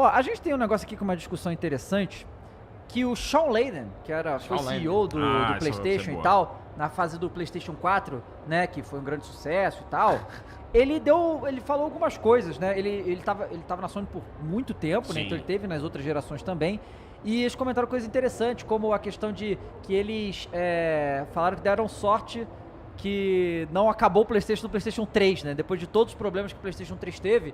Ó, a gente tem um negócio aqui com uma discussão interessante, que o Shawn Layden, que foi CEO do PlayStation e tal, na fase do PlayStation 4, né, que foi um grande sucesso e tal, ele falou algumas coisas, né, ele tava na Sony por muito tempo, né, então ele teve nas outras gerações também, e eles comentaram coisas interessantes, como a questão de que eles falaram que deram sorte que não acabou o PlayStation no PlayStation 3, né, depois de todos os problemas que o PlayStation 3 teve.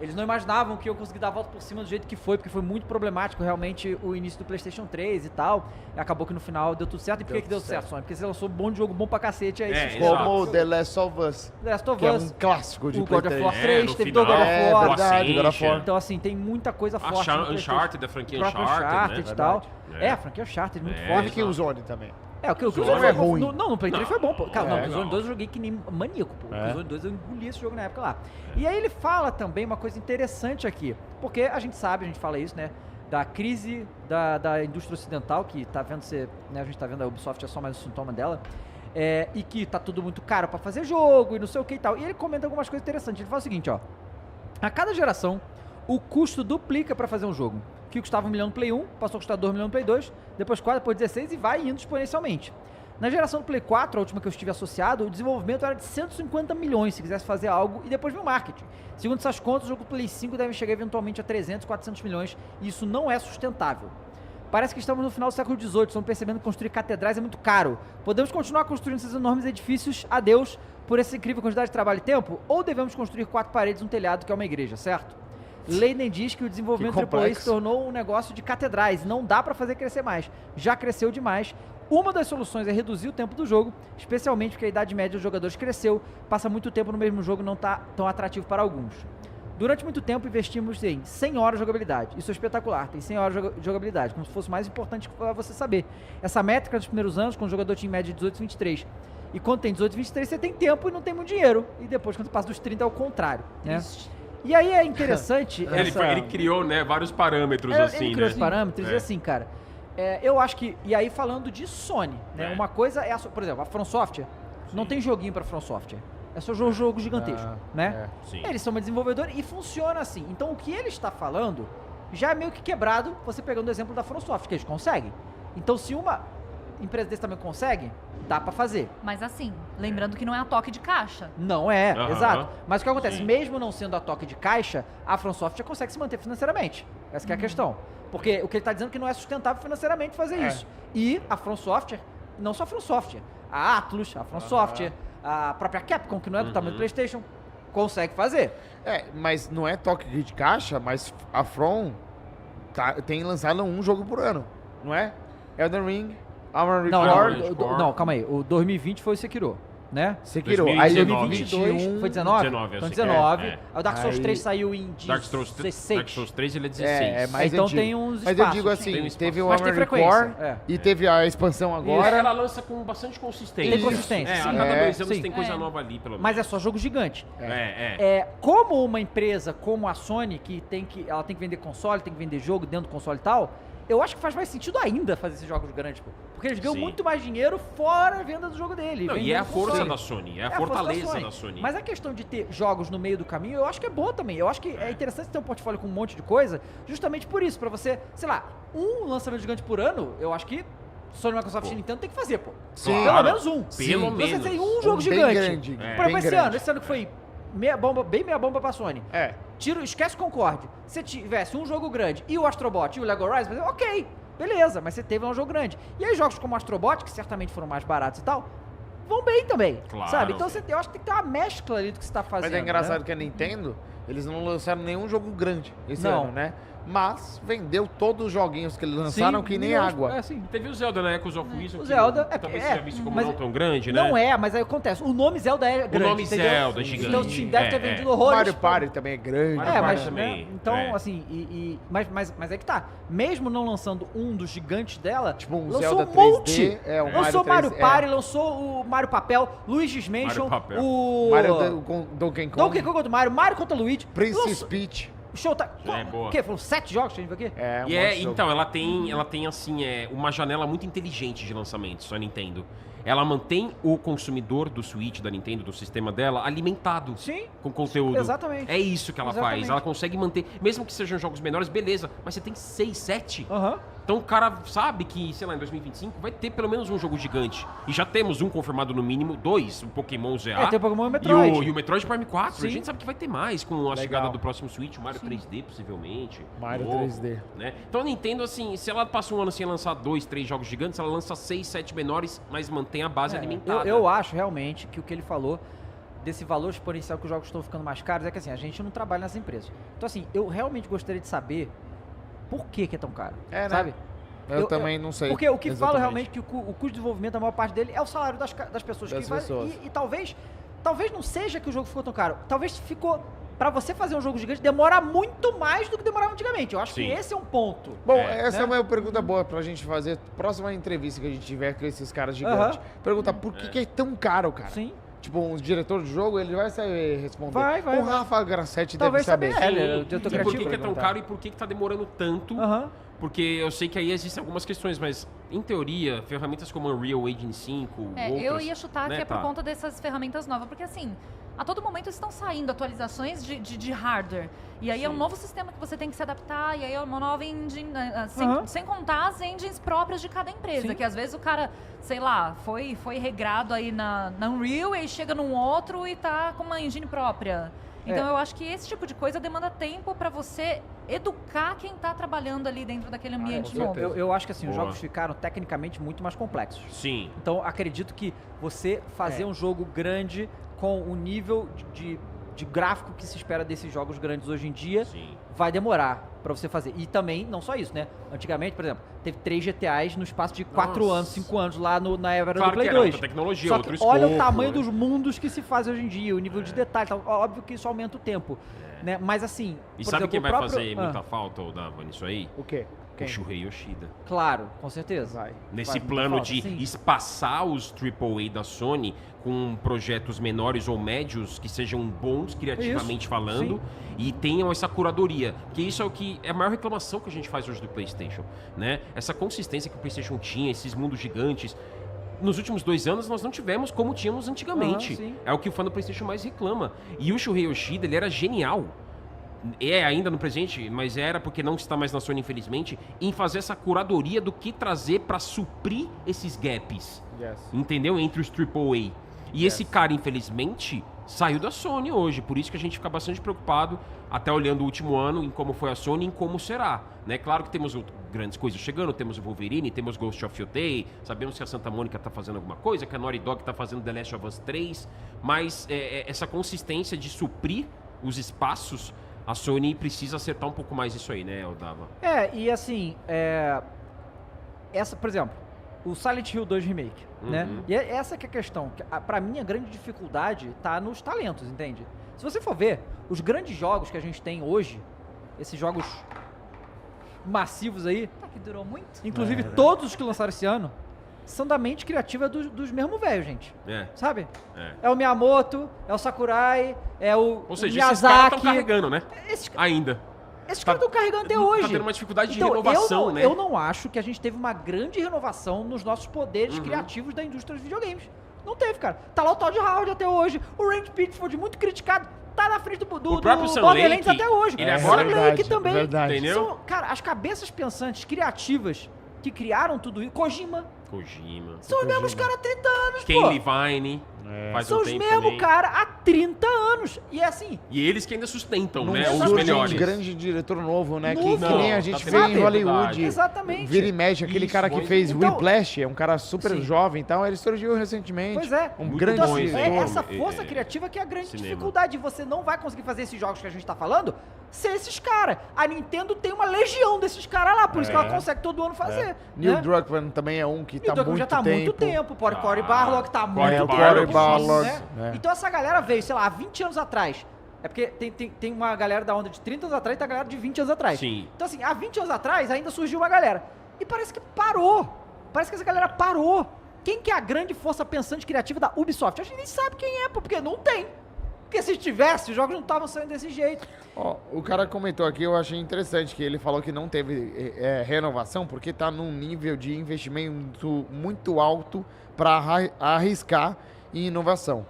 Eles não imaginavam que eu conseguir dar a volta por cima do jeito que foi, porque foi muito problemático realmente o início do PlayStation 3 e tal. E acabou que no final deu tudo certo. E por que deu certo, Sony? Porque você lançou um monte de jogo bom pra cacete aí. Como The Last of Us. The Last of que Us. É um clássico de o God of War 3. 3, teve do God of War. Verdade, God of War. Então, assim, tem muita coisa forte. Uncharted, da franquia Uncharted, né? E tal. A franquia Uncharted, muito forte. E Killzone também. O Killzone é ruim. No Play 3 foi bom, pô. Cara, o Killzone 2 eu joguei que nem maníaco, pô. O Killzone 2 eu engoli esse jogo na época lá. E aí ele fala também uma coisa interessante aqui, porque a gente sabe, a gente fala isso, né, da crise da indústria ocidental, que tá vendo ser, né, a gente tá vendo a Ubisoft é só mais um sintoma dela, e que tá tudo muito caro pra fazer jogo e não sei o que e tal. E ele comenta algumas coisas interessantes. Ele fala o seguinte, ó, a cada geração, o custo duplica pra fazer um jogo. Que custava 1 milhão no Play 1, passou a custar 2 milhões no Play 2, depois 4, depois 16 e vai indo exponencialmente. Na geração do Play 4, a última que eu estive associado, o desenvolvimento era de 150 milhões se quisesse fazer algo e depois vir o marketing. Segundo essas contas, o jogo do Play 5 deve chegar eventualmente a 300, 400 milhões e isso não é sustentável. Parece que estamos no final do século XVIII, estamos percebendo que construir catedrais é muito caro. Podemos continuar construindo esses enormes edifícios, adeus, por essa incrível quantidade de trabalho e tempo? Ou devemos construir 4 paredes e um telhado, que é uma igreja, certo? Leiden diz que o desenvolvimento AAA se tornou um negócio de catedrais, não dá pra fazer crescer mais, já cresceu demais. Uma das soluções é reduzir o tempo do jogo, especialmente porque a idade média dos jogadores cresceu, passa muito tempo no mesmo jogo e não tá tão atrativo para alguns. Durante muito tempo investimos em 100 horas de jogabilidade, isso é espetacular, tem 100 horas de jogabilidade, como se fosse mais importante para você saber. Essa métrica dos primeiros anos, quando o jogador tinha em média de 18 e 23, e quando tem 18 e 23 você tem tempo e não tem muito dinheiro, e depois quando passa dos 30 é o contrário, né? E aí é interessante ele criou, né, vários parâmetros assim, ele criou os parâmetros e assim, cara, eu acho que, e aí falando de Sony, né, uma coisa é, por exemplo, a From Software não tem joguinho pra From Software, é só jogo gigantesco, né? Eles são uma desenvolvedora e funciona assim, então o que ele está falando já é meio que quebrado, você pegando o exemplo da From Software, que eles conseguem. Então se uma empresa desse também consegue, dá pra fazer. Mas assim, lembrando que não é a toque de caixa. Não é, exato. Mas o que acontece? Mesmo não sendo a toque de caixa, a From Software consegue se manter financeiramente. Essa que é a questão. Porque o que ele tá dizendo é que não é sustentável financeiramente fazer isso. E a From Software, não só a From Software, a Atlus, a From Software, a própria Capcom, que não é do tamanho do PlayStation, consegue fazer. Mas não é toque de caixa, mas a From tem lançado um jogo por ano, não é? Elden Ring, Armored Core. Não, calma aí. O 2020 foi o Sekiro, né? Sekiro. 2019. Aí 2022 foi 19? 19, então 19. Aí o Dark Souls Aí- 3 saiu em Dark Souls 3 ele é 16. mais então antigo. tem uns Mas eu espaços, digo sim. assim, Tem um espaço. teve o Mas tem Armored frequência, Core e teve a expansão Agora agora. ela lança com bastante consistência. Tem consistência, sim. A cada 2 anos sim. tem coisa nova ali, pelo menos. Mas é só jogo gigante. É. Como uma empresa como a Sony, ela tem que vender console, tem que vender jogo dentro do console e tal, eu acho que faz mais sentido ainda fazer esses jogos grandes, pô. Porque eles ganham Sim. muito mais dinheiro fora a venda do jogo dele. Não, e é a força da Sony, é a fortaleza da Sony. Mas a questão de ter jogos no meio do caminho, eu acho que é boa também. Eu acho que é interessante ter um portfólio com um monte de coisa, justamente por isso, pra você, sei lá, um lançamento gigante por ano, eu acho que Sony, Microsoft e Nintendo tem que fazer, pô. Sim. Pelo menos um. Pelo Você menos. tem um jogo bem gigante. grande, Por bem exemplo, grande. esse ano que foi meia bomba pra Sony. Esquece o Concorde. Se tivesse um jogo grande e o Astrobot e o Lego Rise, ok, beleza, mas você teve um jogo grande. E aí jogos como o Astrobot, que certamente foram mais baratos e tal, vão bem também, Claro. sabe? Então eu acho que tem que ter uma mescla ali do que você tá fazendo. Mas é engraçado né? que a Nintendo, eles não lançaram nenhum jogo grande esse Não. ano, né? Mas vendeu todos os joguinhos que eles lançaram que nem água. Sim. Teve o Zelda, né? Echoes of Wisdom. O Zelda, talvez seja visto como mas não tão grande, né? Não é, mas aí acontece. O nome Zelda é grande. O nome entendeu? Zelda é gigante. Então o Steam deve ter vendido horrores. Mario Party também é grande. Mario Party mas também, né, então, é. assim, mas é que tá. Mesmo não lançando um dos gigantes dela, Tipo um lançou Zelda um monte. 3D, o Lançou Mario Mario 3D, Party, lançou o Mario Papel, Luigi's Mansion, Mario Papel. o Mario Donkey Kong, Donkey Kong do Mario contra Luigi. Princess Lançou- Peach. O Showtime. boa. O quê? Foram 7 jogos que a gente viu aqui? É, um E monte de jogo. então, ela tem assim, uma janela muito inteligente de lançamentos, a Nintendo. Ela mantém o consumidor do Switch da Nintendo, do sistema dela, alimentado Sim. com conteúdo. Exatamente. É isso que ela Exatamente. faz. Ela consegue manter, mesmo que sejam jogos menores, beleza, mas você tem 6, 7. Aham. Então o cara sabe que, sei lá, em 2025 vai ter pelo menos um jogo gigante. E já temos um confirmado no mínimo, 2, o Pokémon ZA. Tem o Pokémon e o Metroid. E o Metroid Prime 4. Sim. A gente sabe que vai ter mais com a Legal. chegada do próximo Switch, o Mario 3D, possivelmente. Mario Novo, 3D. Né? Então a Nintendo, assim, se ela passa um ano sem lançar 2, 3 jogos gigantes, ela lança 6, 7 menores, mas mantém a base alimentada. Eu acho realmente que o que ele falou desse valor exponencial que os jogos estão ficando mais caros é que assim, a gente não trabalha nessa empresa. Então assim, eu realmente gostaria de saber por que é tão caro, É, né? sabe? Eu também não sei. Porque o que fala exatamente. realmente que o custo de desenvolvimento, a maior parte dele, é o salário das pessoas. Das que vai, pessoas. E talvez não seja que o jogo ficou tão caro. Talvez ficou... Pra você fazer um jogo gigante, demora muito mais do que demorava antigamente. Eu acho Sim. que esse é um ponto. Bom, É, essa né? é uma pergunta boa pra gente fazer. Próxima entrevista que a gente tiver com esses caras gigantes. Perguntar por que é tão caro, cara? Sim. Tipo, um diretor de jogo, ele vai saber responder. Vai. O Rafa Grassetti deve Talvez saber. saber, Sim. ele é o diretor E por que, criativo. que é tão caro e por que tá demorando tanto? Aham. Porque eu sei que aí existem algumas questões, mas em teoria, ferramentas como Unreal Engine 5, outras, eu ia chutar né, que é por tá. conta dessas ferramentas novas, porque assim, a todo momento estão saindo atualizações de hardware. E aí é um novo sistema que você tem que se adaptar, e aí é uma nova engine, sem contar as engines próprias de cada empresa, Sim. que às vezes o cara, sei lá, foi regrado aí na Unreal, e aí chega num outro e tá com uma engine própria. Então eu acho que esse tipo de coisa demanda tempo pra você educar quem tá trabalhando ali dentro daquele ambiente com novo. certeza. Eu acho que assim, os Boa. jogos ficaram tecnicamente muito mais complexos. Sim. Então, acredito que você fazer um jogo grande com o nível de gráfico que se espera desses jogos grandes hoje em dia, Sim. vai demorar pra você fazer. E também, não só isso, né? Antigamente, por exemplo, teve 3 GTAs no espaço de 4 Nossa. anos, 5 anos lá na era Claro do Play que era 2. outra tecnologia, Só outro que olha o escopo, tamanho né? dos mundos que se faz hoje em dia, o nível de detalhe. Então, óbvio que isso aumenta o tempo. Né? Mas assim... E por sabe exemplo, quem o vai próprio- fazer muita falta, Dava, nisso aí? O quê? Quem? O Shuhei Yoshida. Claro, com certeza. Vai. Nesse Faz muita plano falta, de sim. espaçar os AAA da Sony com projetos menores ou médios que sejam bons criativamente Isso, falando e tenham essa curadoria. Que isso é o que é a maior reclamação que a gente faz hoje do PlayStation, né? Essa consistência que o PlayStation tinha, esses mundos gigantes. Nos últimos 2 anos nós não tivemos como tínhamos antigamente. Sim. É o que o fã do PlayStation mais reclama. E o Shuhei Yoshida, ele era genial. É ainda no presente, mas era porque não está mais na Sony, infelizmente, em fazer essa curadoria do que trazer pra suprir esses gaps, Yes. entendeu? Entre os AAA. E esse cara, infelizmente, saiu da Sony hoje, por isso que a gente fica bastante preocupado, até olhando o último ano, em como foi a Sony e em como será. Né? Claro que temos grandes coisas chegando, temos o Wolverine, temos Ghost of Tsushima, sabemos que a Santa Mônica tá fazendo alguma coisa, que a Naughty Dog tá fazendo The Last of Us 3, mas essa consistência de suprir os espaços, a Sony precisa acertar um pouco mais isso aí, né, Odava? E assim, essa, por exemplo, o Silent Hill 2 Remake, né? E essa que é a questão. Pra mim, a grande dificuldade tá nos talentos, entende? Se você for ver, os grandes jogos que a gente tem hoje, esses jogos massivos aí, Tá, que durou muito. inclusive todos os que lançaram esse ano, são da mente criativa dos mesmos velhos, gente. Sabe? É o Miyamoto, é o Sakurai, é o Ou seja, Miyazaki. esses caras estão carregando, né? Esses Ainda. caras estão carregando até hoje. Tá tendo uma dificuldade de Então, renovação, né? eu não acho que a gente teve uma grande renovação nos nossos poderes criativos da indústria dos videogames. Não teve, cara. Tá lá o Todd Howard até hoje. O Randy Pitchford, muito criticado, tá na frente do próprio Sam Borderlands Lake, até hoje. ele Sam agora- Lake também. Verdade. Entendeu? São, cara, as cabeças pensantes, criativas, que criaram tudo isso. Kojima. Kojima. São os mesmos caras há 30 anos, Ken pô. Levine. Faz São um os tempo mesmos também. caras há 30 anos. E é assim... E eles que ainda sustentam, Não né? Os surge melhores. um grande diretor novo, né? Novo. Que nem a Não, gente tá vê em tendo Hollywood. dificuldade. Exatamente. Vira e mexe, aquele Isso, cara que muito fez bom. Whiplash, é um cara super Sim. jovem e tal, ele surgiu recentemente. Pois é. Um Muito grande bom Então, assim, isso, diretor. hein? essa força criativa que é a grande cinema. dificuldade. Você não vai conseguir fazer esses jogos que a gente tá falando ser esses caras. A Nintendo tem uma legião desses caras lá, por isso que ela consegue todo ano fazer. Neil né? Druckmann também é um que Neil tá Druckmann muito já tá há muito tempo. Corey Barlog tá há muito Cory tempo. Barlog, Barlog, né? é. Então essa galera veio, sei lá, há 20 anos atrás. É porque tem uma galera da onda de 30 anos atrás e tem a galera de 20 anos atrás. Sim. Então assim, há 20 anos atrás ainda surgiu uma galera. E parece que parou. Parece que essa galera parou. Quem que é a grande força pensante criativa da Ubisoft? A gente nem sabe quem é, pô, porque não tem. Porque se tivesse, os jogos não estavam saindo desse jeito. Ó, o cara comentou aqui, eu achei interessante, que ele falou que não teve renovação porque tá num nível de investimento muito alto para arriscar em inovação.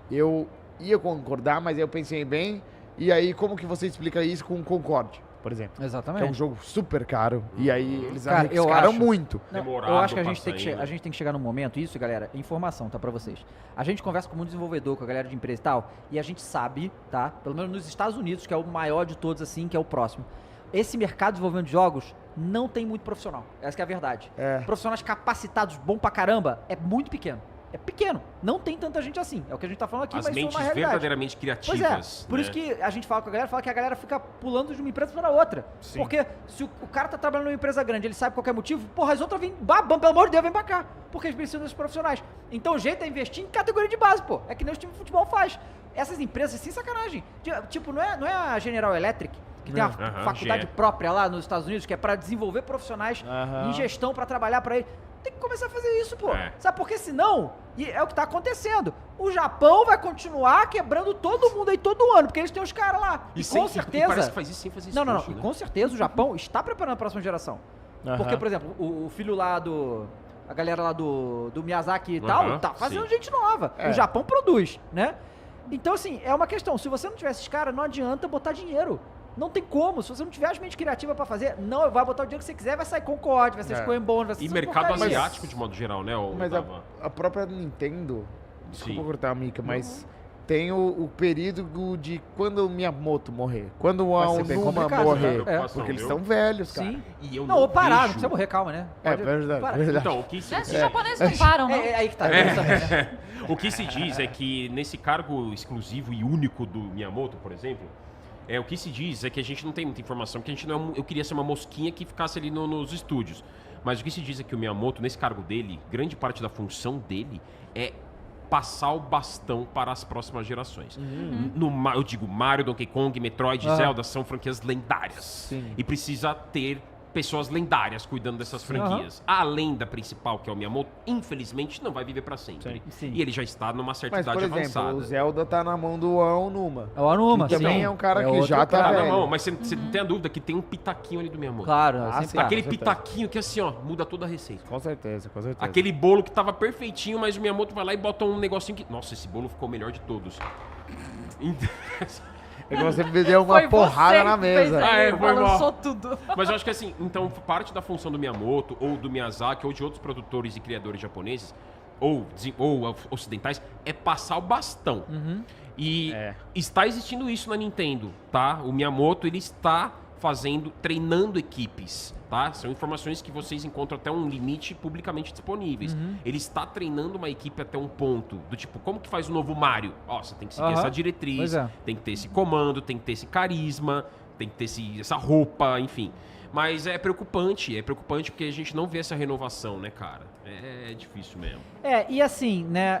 Eu ia concordar, mas eu pensei bem, e aí como que você explica isso com o Concorde, por exemplo? Exatamente. Que é um jogo super caro, e aí eles Cara, eu arriscaram acho- muito. Não, Demorado eu acho que a pra gente, tem que sair, né? a gente tem que chegar num momento, isso, galera, informação, tá, pra vocês. A gente conversa com muito desenvolvedor, com a galera de empresa e tal, e a gente sabe, tá, pelo menos nos Estados Unidos, que é o maior de todos, assim, que é o próximo, esse mercado de desenvolvimento de jogos não tem muito profissional, essa que é a verdade. É. Profissionais capacitados, bom pra caramba, é muito pequeno. É pequeno, não tem tanta gente assim, é o que a gente tá falando aqui, As mas isso é mentes uma realidade. verdadeiramente Pois criativas. é, por isso que a gente fala com a galera, fala que a galera fica pulando de uma empresa para outra. Sim. Porque se o cara tá trabalhando numa empresa grande, ele sabe qualquer motivo, porra, as outras vêm, pelo amor de Deus, vem pra cá. Porque eles precisam desses profissionais. Então o jeito é investir em categoria de base, pô. É que nem os times de futebol faz. Essas empresas, sem sacanagem. Tipo, não é a General Electric, que tem uma Aham, faculdade GE. própria lá nos Estados Unidos, que é pra desenvolver profissionais Aham. em gestão pra trabalhar pra ele. Tem que começar a fazer isso, pô. É. Sabe por que senão, e é o que tá acontecendo, o Japão vai continuar quebrando todo mundo aí todo ano, porque eles têm os caras lá. E, sem- com certeza... parece que faz isso sem fazer Não, esforço, e né? com certeza o Japão está preparando a próxima geração. Aham. Porque, por exemplo, o filho lá do... A galera lá do Miyazaki e tal, Aham, tá fazendo sim. gente nova. É. O Japão produz, né? Então, assim, é uma questão. Se você não tiver esses caras, não adianta botar dinheiro. Não tem como. Se você não tiver as mentes criativas pra fazer, não vai botar o dinheiro que você quiser, vai sair Concorde, vai ser É. Skull and Bones, vai ser E essas mercado porcarias. asiático, de modo geral, né? Mas a própria Nintendo, desculpa Sim. cortar a Mika, mas tem o período de quando o Miyamoto morrer. Quando Vai o ser bem Aonuma complicado, morrer. cara. É. Porque eles são velhos, cara. Sim. E eu Não, ou parar, não vejo- precisa morrer, calma, né? É Pode verdade, parar. verdade. Então, o que se... Esses japoneses não param, não. É aí que tá. eu quero saber, né? O que se diz é que nesse cargo exclusivo e único do Miyamoto, por exemplo, o que se diz é que a gente não tem muita informação, porque a gente não é eu queria ser uma mosquinha que ficasse ali nos estúdios. Mas o que se diz é que o Miyamoto, nesse cargo dele, grande parte da função dele é passar o bastão para as próximas gerações. Eu digo, Mario, Donkey Kong, Metroid, Aham. Zelda são franquias lendárias. Sim. E precisa ter pessoas lendárias cuidando dessas franquias. A lenda principal, que é o Miyamoto, infelizmente não vai viver para sempre. Sim. E ele já está numa certa Mas, por idade exemplo, avançada. o Zelda tá na mão do Aonuma. É o Anuma, Que também sim. é um cara que outro já tá Tá na velho. mão, mas você não tem a dúvida que tem um pitaquinho ali do Miyamoto. Claro, Ah, sempre sim. há. Aquele com certeza. pitaquinho que assim, ó, muda toda a receita. Com certeza, com certeza. Aquele bolo que tava perfeitinho, mas o Miyamoto vai lá e bota um negocinho que... Nossa, esse bolo ficou o melhor de todos. Então, É que você me deu uma Foi porrada você na que fez mesa. aí, Ah, é, foi mal. balançou tudo. Mas eu acho que assim, então parte da função do Miyamoto, ou do Miyazaki, ou de outros produtores e criadores japoneses, ou ocidentais, é passar o bastão. E está existindo isso na Nintendo, tá? O Miyamoto, ele está treinando equipes, tá? São informações que vocês encontram até um limite publicamente disponíveis. Ele está treinando uma equipe até um ponto, do tipo, como que faz o novo Mario? Ó, você tem que seguir Aham. essa diretriz, Pois é. tem que ter esse comando, tem que ter esse carisma, tem que ter essa roupa, enfim. Mas é preocupante porque a gente não vê essa renovação, né, cara? É difícil mesmo. E assim, né,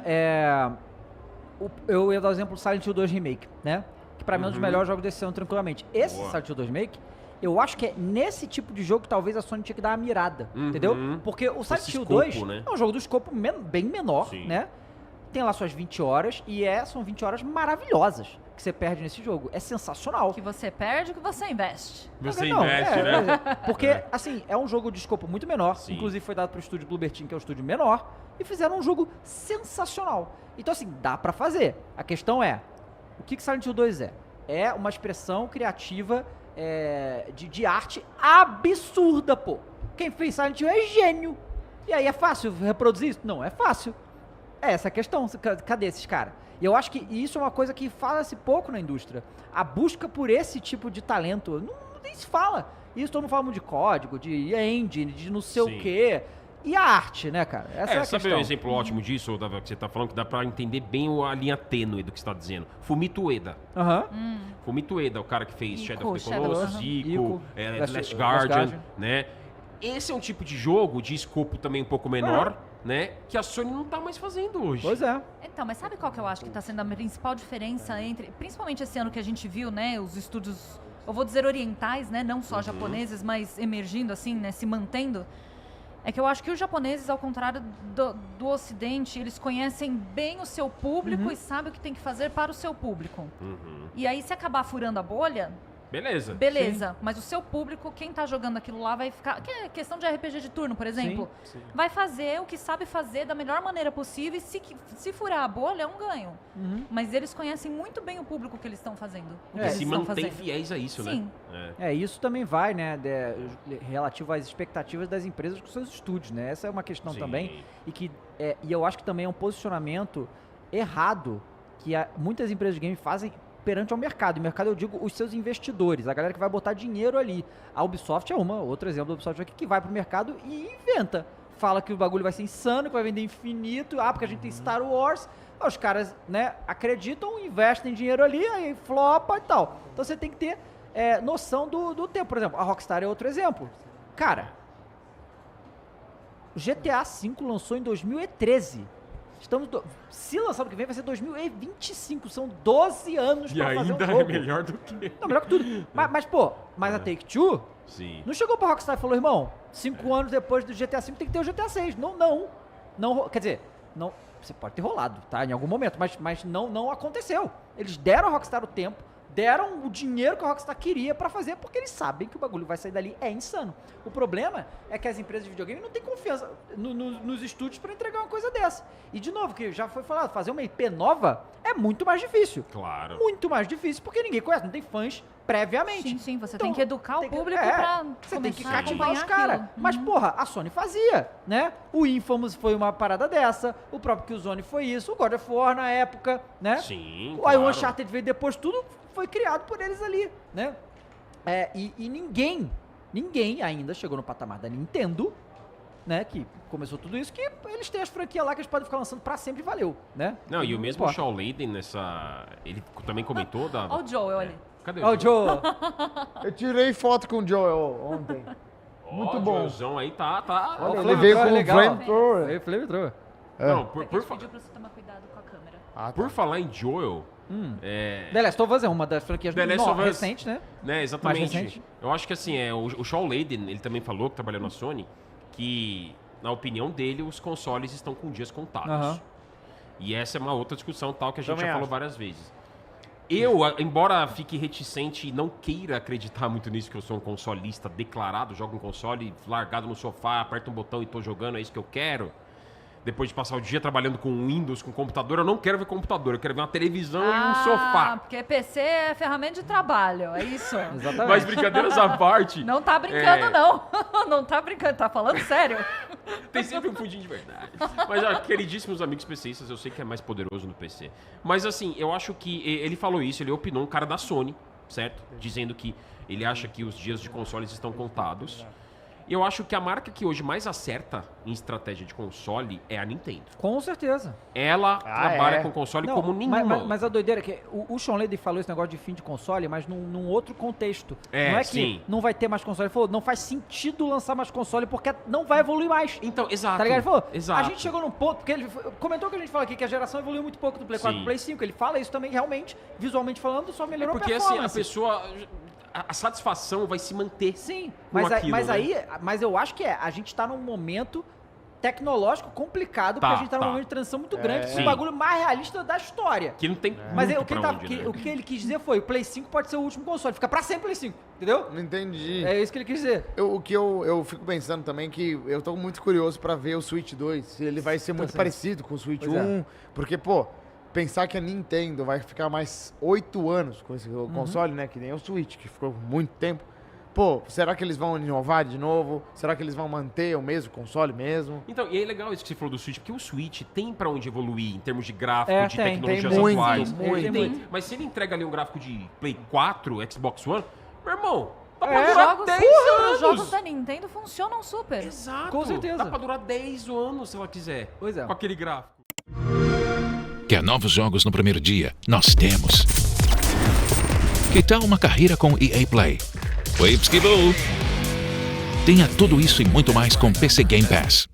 eu ia dar o exemplo do Silent Hill 2 Remake, né? Que pra mim é um dos melhores jogos desse ano, tranquilamente. Esse Boa. Silent Hill 2 Remake, eu acho que é nesse tipo de jogo que talvez a Sony tinha que dar uma mirada, entendeu? Porque o Silent Esse Hill escopo, 2 né? é um jogo do escopo bem menor, Sim. né? Tem lá suas 20 horas e são 20 horas maravilhosas que você perde nesse jogo. É sensacional. Que você perde, que você investe. Você Não, investe, né? mas porque, assim, é um jogo de escopo muito menor. Sim. Inclusive foi dado pro estúdio Bloober Team, que é o estúdio menor. E fizeram um jogo sensacional. Então, assim, dá pra fazer. A questão é, o que Silent Hill 2 é? É uma expressão criativa de arte absurda, pô. Quem fez Silent Hill é gênio. E aí, é fácil reproduzir isso? Não, é fácil. É essa a questão. Cadê esses caras? E eu acho que isso é uma coisa que fala-se pouco na indústria. A busca por esse tipo de talento, nem se fala. Isso todo mundo fala muito de código, de engine, de não sei Sim. o quê. E a arte, né, cara? Essa é a sabe questão. um exemplo ótimo disso, Davi, que você tá falando, que dá pra entender bem a linha tênue do que você tá dizendo? Fumito Ueda. Aham. Fumito Ueda, o cara que fez Ico, Shadow of the Shadow, Colossus, aham. Ico, Ico, Last Last Guardian, Guardian. né? Esse é um tipo de jogo de escopo também um pouco menor, né? Que a Sony não tá mais fazendo hoje. Pois é. Então, mas sabe qual que eu acho que está sendo a principal diferença entre, principalmente esse ano que a gente viu, né, os estúdios, eu vou dizer orientais, né, não só japoneses, mas emergindo assim, né, se mantendo, É que eu acho que os japoneses, ao contrário do Ocidente, eles conhecem bem o seu público e sabem o que tem que fazer para o seu público. E aí, se acabar furando a bolha... Beleza. Beleza, mas o seu público, quem tá jogando aquilo lá vai ficar... Que é questão de RPG de turno, por exemplo. Sim. Vai fazer o que sabe fazer da melhor maneira possível e se furar a bolha é um ganho. Mas eles conhecem muito bem o público que eles estão fazendo. E se mantém fiéis a isso, Sim. né? Isso também vai, né, relativo às expectativas das empresas com seus estúdios, né? Essa é uma questão também. E eu acho que também é um posicionamento errado que muitas empresas de game fazem perante ao mercado. E mercado eu digo os seus investidores, a galera que vai botar dinheiro ali. A Ubisoft é outro exemplo da Ubisoft aqui, que vai pro mercado e inventa. Fala que o bagulho vai ser insano, que vai vender infinito, porque a gente tem Star Wars. Os caras, né, acreditam, investem dinheiro ali, aí flopa e tal. Então você tem que ter noção do tempo. Por exemplo, a Rockstar é outro exemplo. Cara, o GTA V lançou em 2013. Se lançar no que vem, vai ser 2025. São 12 anos pra fazer um jogo. E ainda é melhor do que... Não, melhor que tudo. Mas a Take-Two não chegou pra Rockstar e falou, irmão, 5 anos depois do GTA V tem que ter o GTA VI. Não, quer dizer, não, você pode ter rolado, tá? Em algum momento, mas não aconteceu. Eles deram a Rockstar o tempo, deram o dinheiro que a Rockstar queria pra fazer, porque eles sabem que o bagulho vai sair dali, é insano. O problema é que as empresas de videogame não têm confiança nos estúdios pra entregar uma coisa dessa. E de novo, que já foi falado, fazer uma IP nova é muito mais difícil. Claro. Muito mais difícil, porque ninguém conhece, não tem fãs previamente. Sim, você tem que educar o público pra você tem que começar a cativar os acompanhar caras. Mas, porra, a Sony fazia, né? O Infamous foi uma parada dessa, o próprio Killzone foi isso, o God of War na época, né? Sim, Aí o Uncharted veio depois, tudo foi criado por eles ali, né? E ninguém ainda chegou no patamar da Nintendo, né? Que começou tudo isso, que eles têm as franquias lá que eles podem ficar lançando pra sempre e valeu, né? Não, e o mesmo Shawn Layden ele também comentou da... Olha o Joel ali. Cadê o Joel? Eu tirei foto com o Joel ontem. Muito bom. O Joelzão aí tá... Olha, ele veio com o Flamethrower. Veio Flamethrower. Não, Ele pediu pra você tomar cuidado com a câmera. Por falar em Joel... The Last of Us é uma das franquias recente, né? Exatamente. Mais recente. Eu acho que assim, o Shawn Layden, ele também falou, que trabalhou na Sony, que, na opinião dele, os consoles estão com dias contados. E essa é uma outra discussão tal que a gente já falou várias vezes. Eu, embora fique reticente e não queira acreditar muito nisso, que eu sou um consolista declarado, jogo um console largado no sofá, aperto um botão e tô jogando, é isso que eu quero. Depois de passar o dia trabalhando com Windows, com computador, eu não quero ver computador, eu quero ver uma televisão e um sofá. Porque PC é ferramenta de trabalho, é isso. Exatamente. Mas brincadeiras à parte... Não tá brincando, não. Não tá brincando, tá falando sério. Tem sempre um fundinho de verdade. Mas, queridíssimos amigos PCistas, eu sei que é mais poderoso no PC. Mas, assim, eu acho que ele falou isso, ele opinou, um cara da Sony, certo? Dizendo que ele acha que os dias de consoles estão contados. Eu acho que a marca que hoje mais acerta em estratégia de console é a Nintendo. Com certeza. Ela trabalha com console como nenhuma. Mas a doideira é que o Shawn Layden falou esse negócio de fim de console, mas num outro contexto. Não é que não vai ter mais console. Ele falou, não faz sentido lançar mais console porque não vai evoluir mais. Então, exato. Tá ligado? Ele falou, exato. A gente chegou num ponto, porque ele comentou que a gente fala aqui, que a geração evoluiu muito pouco do Play 4 pro Play 5. Ele fala isso também, realmente, visualmente falando, só melhorou a performance. Porque assim, a pessoa... A satisfação vai se manter. Sim, mas mas eu acho que a gente tá num momento tecnológico complicado, porque a gente tá num momento de transição muito grande, com o bagulho mais realista da história. Que não tem Mas muito o que ele quis dizer foi, o Play 5 pode ser o último console, fica pra sempre o Play 5, entendeu? Não entendi. É isso que ele quis dizer. O que eu fico pensando também, que eu tô muito curioso pra ver o Switch 2, se ele vai ser muito parecido com o Switch 1, porque, pensar que a Nintendo vai ficar mais 8 anos com esse console, né? Que nem o Switch, que ficou muito tempo. Será que eles vão inovar de novo? Será que eles vão manter o mesmo console mesmo? Então, e é legal isso que você falou do Switch, porque o Switch tem pra onde evoluir em termos de gráfico, de tecnologias atuais. Muito. Mas se ele entrega ali um gráfico de Play 4, Xbox One, meu irmão, dá pra durar 10 anos. Os jogos da Nintendo funcionam super. Exato. Com certeza. Dá pra durar 10 anos se ela quiser. Pois é. Com aquele gráfico. Quer novos jogos no primeiro dia? Nós temos. Que tal uma carreira com EA Play? Waves que voam! Tenha tudo isso e muito mais com PC Game Pass.